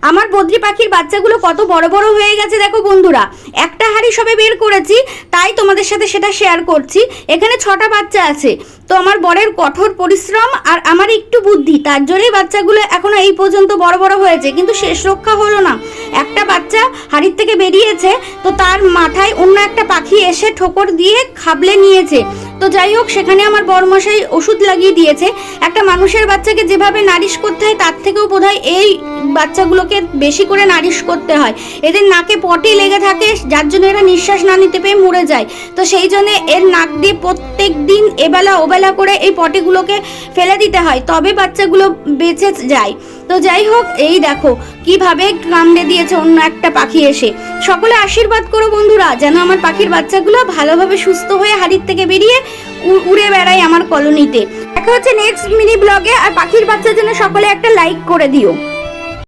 আমার বদ্রি পাখির বাচ্চাগুলো কত বড় বড় হয়ে গেছে দেখো বন্ধুরা। একটা হাঁড়ি সবে বের করেছি, তাই তোমাদের সাথে সেটা শেয়ার করছি। এখানে 6টা বাচ্চা আছে। তো আমার বরের কঠোর পরিশ্রম আর আমার একটু বুদ্ধি, তার জন্যই বাচ্চাগুলো এখনো এই পর্যন্ত বড় বড় হয়েছে, কিন্তু শেষ রক্ষা হলো না। একটা বাচ্চা হাঁড়ির থেকে বেরিয়েছে, তো তার মাথায় অন্য একটা পাখি এসে ঠোকর দিয়ে খাবলে নিয়েছে। তো যাই হোক, সেখানে আমার বড়মশাই ওষুধ লাগিয়ে দিয়েছে। একটা মানুষের বাচ্চাকে যেভাবে নারিশ করতে হয়, তার থেকেও বোধহয় এই বাচ্চাগুলোকে বেশি করে নারিশ করতে হয়। এদের নাকে পটি লেগে থাকে, যার জন্য এরা নিঃশ্বাস না নিতে পেয়ে মরে যায়। তো সেই জন্য এর নাক দিয়ে প্রত্যেক দিন এবেলা ওবেলা করে এই পটিগুলোকে ফেলে দিতে হয়, তবে বাচ্চাগুলো বেঁচে যায়। তো যাই হোক, এই দেখো কিভাবে কামড়ে দিয়েছে অন্য একটা পাখি এসে। সকলে আশীর্বাদ করো বন্ধুরা, যেন আমার পাখির বাচ্চাগুলো ভালোভাবে সুস্থ হয়ে হাড়ির থেকে বেরিয়ে উড়ে বেড়ায় আমার কলোনিতে। দেখা হচ্ছে নেক্সট মিনি ব্লগে। আর পাখির বাচ্চার জন্য সকলে একটা লাইক করে দিও।